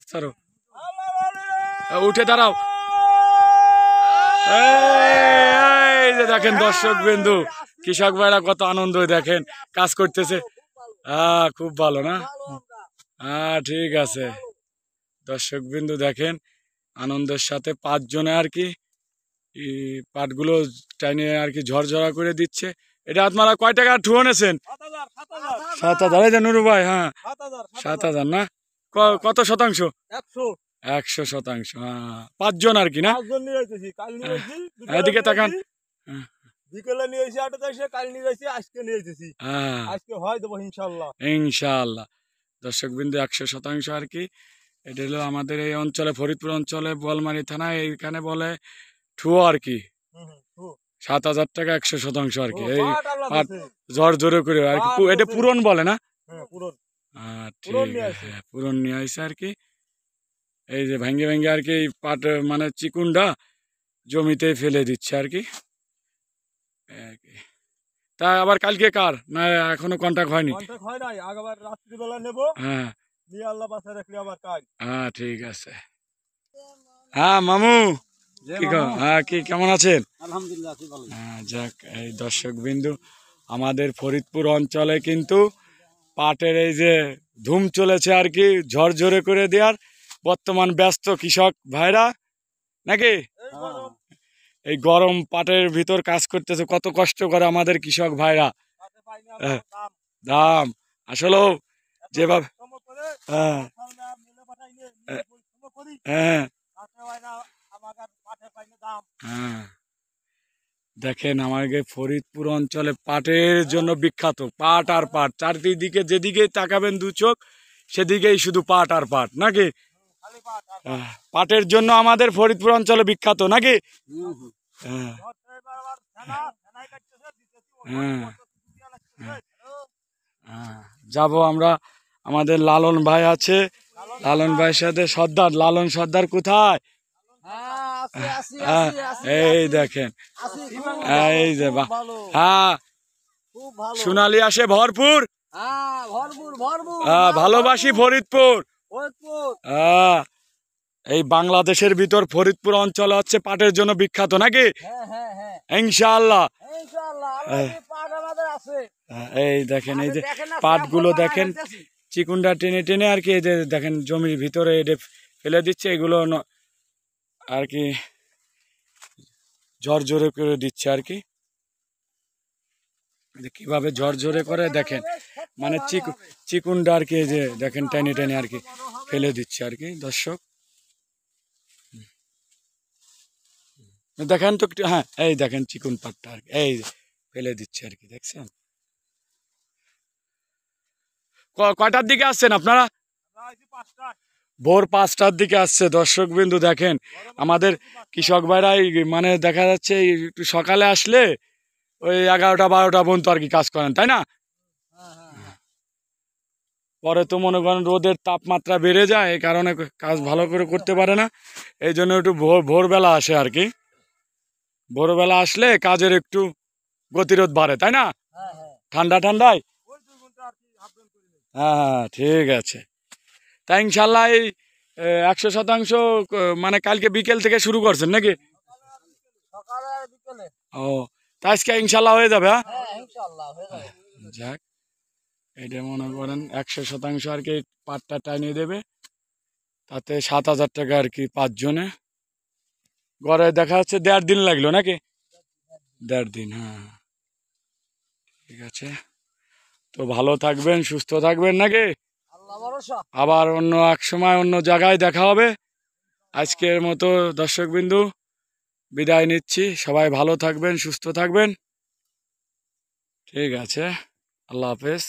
ছাড়ো, উঠে দাঁড়াও। এই যে দেখেন দর্শক বিন্দু, কৃষক ভাইরা কত আনন্দ দেখেন কাজ করতেছে। খুব ভালো না? ঠিক আছে দর্শক বিন্দু, দেখেন আনন্দের সাথে 5 জনে আর কি পাটগুলো টাইনে আর কি ঝরঝরা করে দিচ্ছে। এটা আপনারা কয় টাকা ঠুয়ো নেছেন? 7,000। এই যে নুরু ভাই, হ্যাঁ 7,000 না? কত শতাংশ? 100%। 5 জন আর কি না? এদিকে তাকান। বিকেলে নিয়ে এসে 28-এ, কাল নিয়ে এসে আজকে নিয়ে এসেছি। আজকে হয় দেবো ইনশাআল্লাহ। ইনশাআল্লাহ দর্শক বিন্দু 100% আর কি। এটা হলো আমাদের এই অঞ্চলে, ফরিদপুর অঞ্চলে বোয়ালমারী থানায় এইখানে বলে ঠুয়ো আর কি। 7,000 টাকা 100% আর কি। এই পাট ঝড় জোরে করে আর কি, এটা পূরণ বলে না? ঠিক আছে, পূরণ নিয়ে আসছে আর কি। এই যে ভেঙ্গে ভেঙ্গে আর কি পাট মানে চিকুনটা জমিতে ফেলে দিচ্ছে আর কি। তা আবার কালকে কার না এখনো কন্টাক্ট হয়নি? কন্টাক্ট হয় নাই, আগাবার রাত্রিবেলা নেব। হ্যাঁ নিয়ে আল্লাহ বাঁচায় রাখলে আবার কাজ। ঠিক আছে। মামু কি কেমন আছেন? আলহামদুলিল্লাহ ভালো। যাক, এই দর্শক বিন্দু আমাদের ফরিদপুর অঞ্চলে কিন্তু পাটের এই যে ধুম চলেছে আর কি, ঝরঝরে করে দেওয়ার। বর্তমান ব্যস্ত কৃষক ভাইরা নাকি এই গরম পাটের ভিতর কাজ করতেছে, কত কষ্ট করে আমাদের কৃষক ভাইরা। দাম আসলে যেভাবে দেখেন আমাদের ফরিদপুর অঞ্চলে পাটের জন্য বিখ্যাত। পাট আর পাট, চারিদিকে যেদিকে তাকাবেন দু চোখ সেদিকেই শুধু পাট আর পাট নাকি? পাটের জন্য আমাদের ফরিদপুর অঞ্চলে বিখ্যাত নাকি? যাব আমরা, আমাদের লালন ভাই আছে, লালন ভাইয়ের সাথে সর্দার। লালন সর্দার কোথায়? এই দেখেন, এই যে সোনালি আসে ভরপুর। ভালোবাসি ফরিদপুর। এই বাংলাদেশের ভিতর ফরিদপুর অঞ্চল হচ্ছে পাটের জন্য বিখ্যাত নাকি? ইনশাআল্লাহ। এই দেখেন, এই যে পাটগুলো দেখেন চিকুনটা টেনে টেনে আর কি, এই যে দেখেন জমির ভিতরে এটা ফেলে দিচ্ছে। এগুলো আর কি ঝরঝরে করে দিচ্ছে আর কি। কিভাবে ঝরঝরে করে দেখেন, মানে চিকুনটা আর কি, এই যে দেখেন টেনে টেনে আর কি ফেলে দিচ্ছে আর কি দর্শক দেখেন তো। হ্যাঁ এই দেখেন চিকুন পাটটা আর কি এই ফেলে দিচ্ছে আর কি, দেখছেন? কয়টার দিকে আসছেন আপনারা? ভোর 5টার দিকে আসছে দর্শক বিন্দু। দেখেন আমাদের কৃষক ভাইরাই মানে দেখা যাচ্ছে একটু সকালে আসলে ওই 11টা 12টা পর্যন্ত আর কি কাজ করেন, তাই না? পরে তো মনে করেন রোদের তাপমাত্রা বেড়ে যায়, এই কারণে কাজ ভালো করে করতে পারে না। এই জন্য একটু ভোরবেলা আসে আর কি। ভোরবেলা আসলে কাজের একটু গতিরোধ বাড়ে, তাই না? ঠান্ডায় ঠিক আছে। তাই ইনশাল্লাহ এই 100% মানে কালকে বিকেল থেকে শুরু করছেন নাকি? তা আজকে ইনশাল্লাহ হয়ে যাবে। যাক, এটা মনে করেন 100% আর কি পাটটা টাইনিয়ে দেবে। তাতে 7,000 টাকা আর কি 5 জনে। গড়ে দেখা যাচ্ছে 1.5 দিন লাগলো নাকি? 1.5 দিন। ঠিক আছে, তো ভালো থাকবেন, সুস্থ থাকবেন নাকি? আবার অন্য এক সময় অন্য জায়গায় দেখা হবে। আজকের মতো দর্শক বিন্দু বিদায় নিচ্ছি। সবাই ভালো থাকবেন, সুস্থ থাকবেন। ঠিক আছে, আল্লাহ হাফেজ।